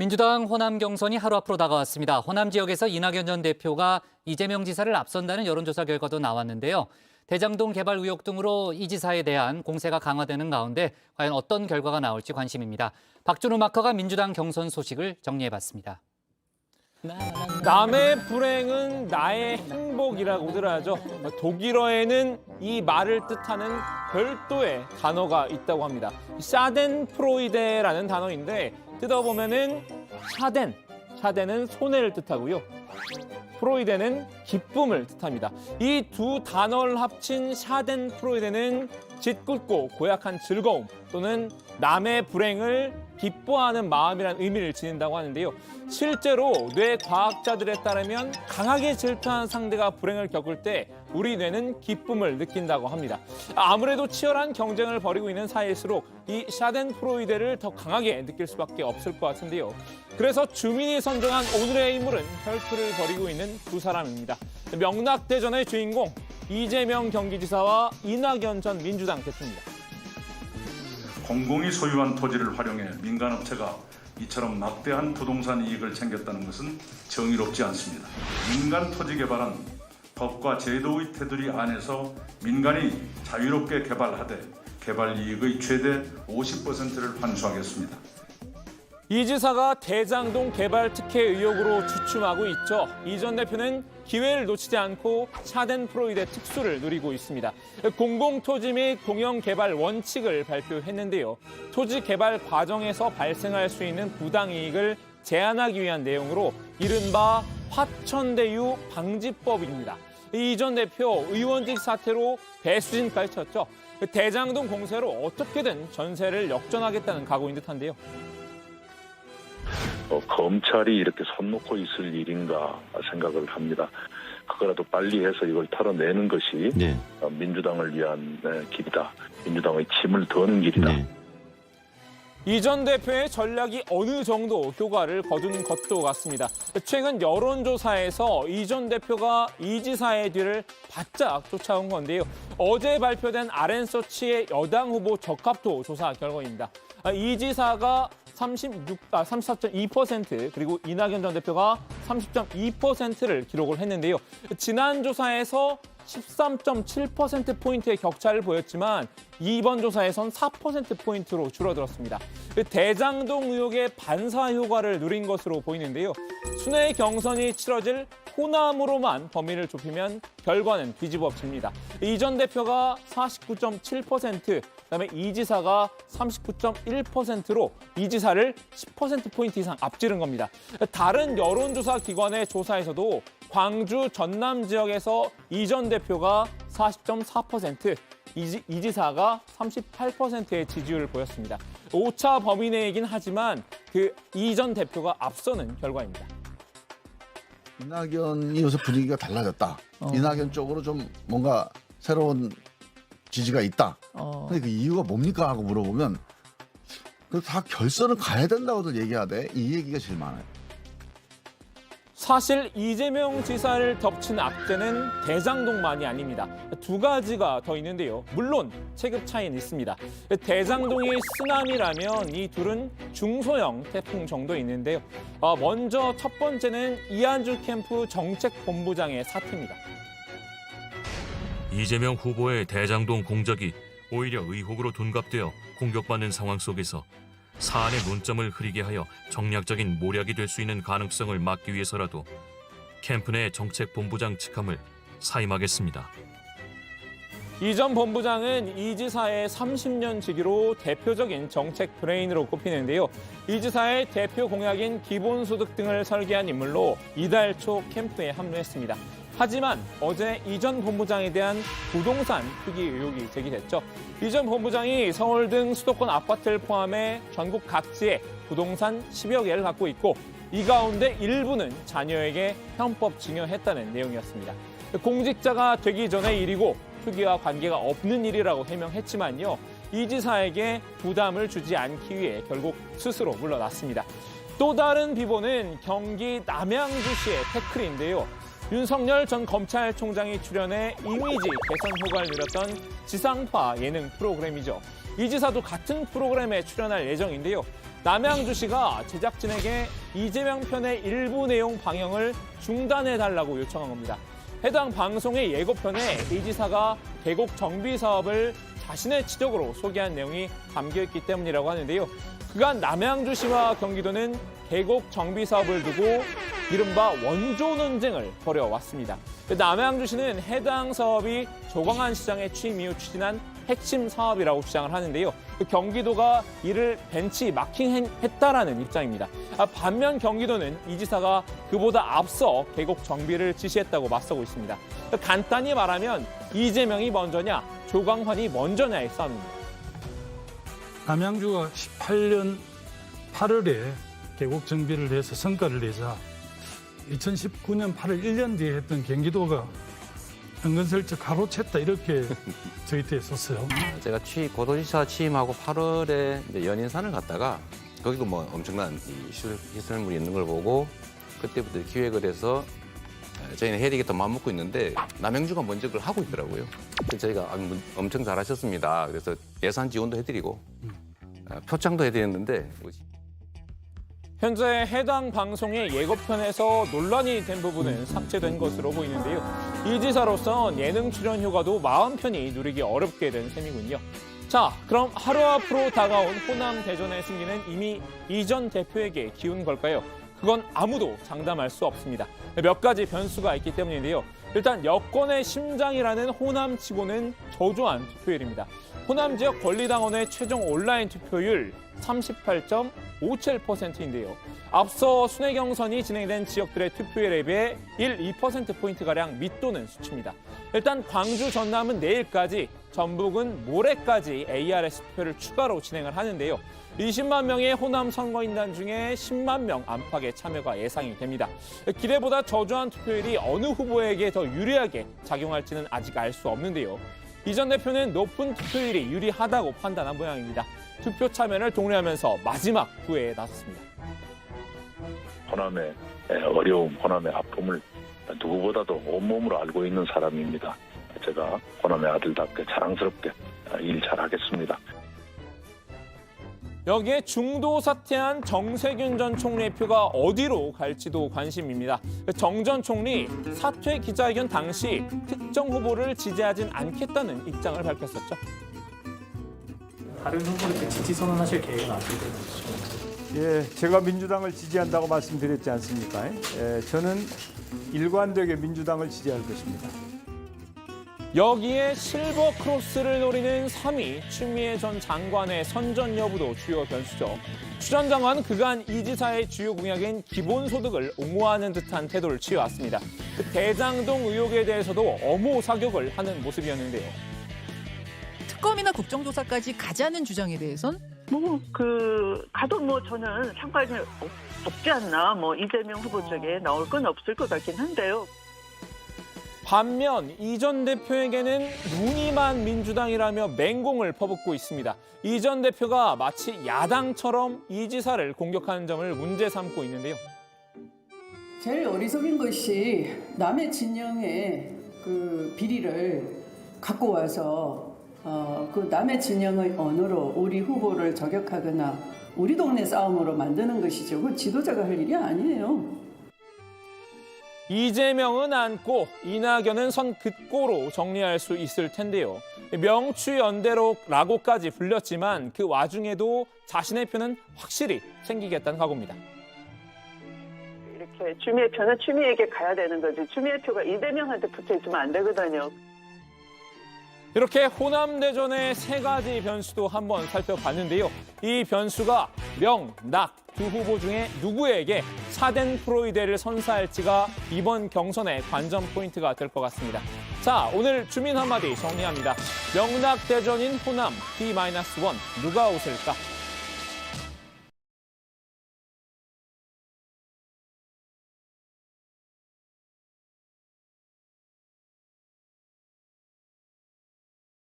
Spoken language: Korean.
민주당 호남 경선이 하루 앞으로 다가왔습니다. 호남 지역에서 이낙연 전 대표가 이재명 지사를 앞선다는 여론조사 결과도 나왔는데요. 대장동 개발 의혹 등으로 이 지사에 대한 공세가 강화되는 가운데 과연 어떤 결과가 나올지 관심입니다. 박준우 마커가 민주당 경선 소식을 정리해봤습니다. 남의 불행은 나의 행복이라고들 하죠. 독일어에는 이 말을 뜻하는 별도의 단어가 있다고 합니다. 샤덴프로이데라는 단어인데 뜯어보면은 샤덴은 손해를 뜻하고요. 프로이데는 기쁨을 뜻합니다. 이 두 단어를 합친 샤덴프로이데는 짓궂고 고약한 즐거움 또는 남의 불행을 기뻐하는 마음이라는 의미를 지닌다고 하는데요. 실제로 뇌 과학자들에 따르면 강하게 질투하는 상대가 불행을 겪을 때 우리 뇌는 기쁨을 느낀다고 합니다. 아무래도 치열한 경쟁을 벌이고 있는 사이일수록 이 샤덴프로이데를 더 강하게 느낄 수밖에 없을 것 같은데요. 그래서 주민이 선정한 오늘의 인물은 혈투를 벌이고 있는 두 사람입니다. 명락대전의 주인공 이재명 경기지사와 이낙연 전 민주당 대표입니다. 공공이 소유한 토지를 활용해 민간업체가 이처럼 막대한 부동산 이익을 챙겼다는 것은 정의롭지 않습니다. 민간 토지 개발은 법과 제도의 테두리 안에서 민간이 자유롭게 개발하되 개발 이익의 최대 50%를 환수하겠습니다. 이 지사가 대장동 개발 특혜 의혹으로 주춤하고 있죠. 이 전 대표는 기회를 놓치지 않고 샤덴프로이데 특수를 누리고 있습니다. 공공토지 및 공영개발 원칙을 발표했는데요. 토지 개발 과정에서 발생할 수 있는 부당이익을 제한하기 위한 내용으로 이른바 화천대유 방지법입니다. 이 전 대표 의원직 사퇴로 배수진까지 쳤죠. 대장동 공세로 어떻게든 전세를 역전하겠다는 각오인 듯한데요. 검찰이 이렇게 손 놓고 있을 일인가 생각을 합니다. 그거라도 빨리 해서 이걸 털어내는 것이 민주당을 위한 길이다. 민주당의 짐을 더는 길이다. 이 전 대표의 전략이 어느 정도 효과를 거둔 것도 같습니다. 최근 여론조사에서 이 전 대표가 이 지사의 뒤를 바짝 쫓아온 건데요. 어제 발표된 RN서치의 여당 후보 적합도 조사 결과입니다. 이 지사가 34.2% 그리고 이낙연 전 대표가 30.2%를 기록을 했는데요. 지난 조사에서 13.7%포인트의 격차를 보였지만 이번 조사에선 4%포인트로 줄어들었습니다. 대장동 의혹의 반사 효과를 누린 것으로 보이는데요. 순회 경선이 치러질 호남으로만 범위를 좁히면 결과는 뒤집어집니다. 이 전 대표가 49.7%, 그다음에 이 지사가 39.1%로 이 지사를 10%포인트 이상 앞지른 겁니다. 다른 여론조사 기관의 조사에서도 광주 전남 지역에서 이 전 대표가 40.4%, 이 지사가 38%의 지지율을 보였습니다. 오차 범위 내이긴 하지만 이 전 대표가 앞서는 결과입니다. 이낙연이 요새 분위기가 달라졌다. 이낙연 쪽으로 좀 뭔가 새로운 지지가 있다. 근데 그 이유가 뭡니까 하고 물어보면 그 다 결선을 가야 된다고들 얘기하대. 이 얘기가 제일 많아요. 사실 이재명 지사를 덮친 악재는 대장동만이 아닙니다. 두 가지가 더 있는데요. 물론 체급 차이는 있습니다. 대장동이 쓰나미라면 이 둘은 중소형 태풍 정도 있는데요. 먼저 첫 번째는 이한주 캠프 정책본부장의 사태입니다. 이재명 후보의 대장동 공작이 오히려 의혹으로 둔갑되어 공격받는 상황 속에서 사안의 논점을 흐리게 하여 정략적인 모략이 될 수 있는 가능성을 막기 위해서라도 캠프 내 정책본부장 직함을 사임하겠습니다. 이 전 본부장은 이 지사의 30년 지기로 대표적인 정책 브레인으로 꼽히는데요. 이 지사의 대표 공약인 기본소득 등을 설계한 인물로 이달 초 캠프에 합류했습니다. 하지만 어제 이 전 본부장에 대한 부동산 투기 의혹이 제기됐죠. 이 전 본부장이 서울 등 수도권 아파트를 포함해 전국 각지에 부동산 10여 개를 갖고 있고 이 가운데 일부는 자녀에게 편법 증여했다는 내용이었습니다. 공직자가 되기 전의 일이고 투기와 관계가 없는 일이라고 해명했지만요. 이 지사에게 부담을 주지 않기 위해 결국 스스로 물러났습니다. 또 다른 비보는 경기 남양주시의 태클인데요. 윤석열 전 검찰총장이 출연해 이미지 개선 효과를 누렸던 지상파 예능 프로그램이죠. 이 지사도 같은 프로그램에 출연할 예정인데요. 남양주시가 제작진에게 이재명 편의 일부 내용 방영을 중단해달라고 요청한 겁니다. 해당 방송의 예고편에 이 지사가 계곡 정비 사업을 자신의 지적으로 소개한 내용이 담겨있기 때문이라고 하는데요. 그간 남양주시와 경기도는 계곡 정비 사업을 두고 이른바 원조 논쟁을 벌여왔습니다. 남양주시는 해당 사업이 조광한 시장의 취임 이후 추진한 핵심 사업이라고 주장을 하는데요. 경기도가 이를 벤치 마킹했다라는 입장입니다. 반면 경기도는 이 지사가 그보다 앞서 계곡 정비를 지시했다고 맞서고 있습니다. 간단히 말하면 이재명이 먼저냐 조광환이 먼저냐의 싸움입니다. 남양주가 18년 8월에 계곡 정비를 해서 성과를 내자 2019년 8월 1년 뒤에 했던 경기도가 은근슬쩍 가로챘다 이렇게 트위터에 썼어요. 제가 고도지사 취임하고 8월에 이제 연인산을 갔다가 거기도 뭐 엄청난 이 시설물이 있는 걸 보고 그때부터 기획을 해서 저희는 해야 되겠다 마음먹고 있는데 남양주가 먼저 그걸 하고 있더라고요. 그래서 저희가 엄청 잘하셨습니다. 그래서 예산 지원도 해드리고 표창도 해드렸는데 현재 해당 방송의 예고편에서 논란이 된 부분은 삭제된 것으로 보이는데요. 이 지사로선 예능 출연 휴가도 마음 편히 누리기 어렵게 된 셈이군요. 자, 그럼 하루 앞으로 다가온 호남 대전의 승리는 이미 이 전 대표에게 기운 걸까요? 그건 아무도 장담할 수 없습니다. 몇 가지 변수가 있기 때문인데요. 일단 여권의 심장이라는 호남치고는 저조한 투표율입니다. 호남 지역 권리당원의 최종 온라인 투표율 38.57%인데요. 앞서 순회 경선이 진행된 지역들의 투표율에 비해 2%포인트가량 밑도는 수치입니다. 일단 광주, 전남은 내일까지, 전북은 모레까지 ARS 투표를 추가로 진행을 하는데요. 20만 명의 호남 선거인단 중에 10만 명 안팎의 참여가 예상이 됩니다. 기대보다 저조한 투표율이 어느 후보에게 더 유리하게 작용할지는 아직 알 수 없는데요. 이 전 대표는 높은 투표율이 유리하다고 판단한 모양입니다. 투표 참여를 독려하면서 마지막 구애에 나섰습니다. 호남의 어려움, 호남의 아픔을 누구보다도 온몸으로 알고 있는 사람입니다. 제가 호남의 아들답게 자랑스럽게 일 잘하겠습니다. 여기에 중도 사퇴한 정세균 전 총리의 표가 어디로 갈지도 관심입니다. 정 전 총리 사퇴 기자회견 당시 특정 후보를 지지하진 않겠다는 입장을 밝혔었죠. 다른 후보를 지지 선언하실 계획은 어떻게 되는지요? 예, 제가 민주당을 지지한다고 말씀드렸지 않습니까? 예, 저는 일관되게 민주당을 지지할 것입니다. 여기에 실버 크로스를 노리는 3위 추미애 전 장관의 선전 여부도 주요 변수죠. 추 전 장관은 그간 이 지사의 주요 공약인 기본소득을 옹호하는 듯한 태도를 취해왔습니다. 그 대장동 의혹에 대해서도 엄호 사격을 하는 모습이었는데요. 특검이나 국정조사까지 가자는 주장에 대해선 가도 저는 상관이 없지 않나. 이재명 후보 쪽에 나올 건 없을 것 같긴 한데요. 반면 이 전 대표에게는 무늬만 민주당이라며 맹공을 퍼붓고 있습니다. 이 전 대표가 마치 야당처럼 이 지사를 공격하는 점을 문제 삼고 있는데요. 제일 어리석인 것이 남의 진영의 그 비리를 갖고 와서 그 남의 진영의 언어로 우리 후보를 저격하거나 우리 동네 싸움으로 만드는 것이죠. 그 지도자가 할 일이 아니에요. 이재명은 안고 이낙연은 선 긋고로 정리할 수 있을 텐데요. 명추연대로라고까지 불렸지만 그 와중에도 자신의 표는 확실히 생기겠다는 각오입니다. 이렇게 추미애 표는 추미애에게 가야 되는 거지. 추미애 표가 이재명한테 붙어 있으면 안 되거든요. 이렇게 호남대전의 세 가지 변수도 한번 살펴봤는데요. 이 변수가 명, 낙 두 후보 중에 누구에게 샤덴프로이데를 선사할지가 이번 경선의 관전 포인트가 될 것 같습니다. 자, 오늘 주민 한마디 정리합니다. 명낙대전인 호남 D-1 누가 웃을까?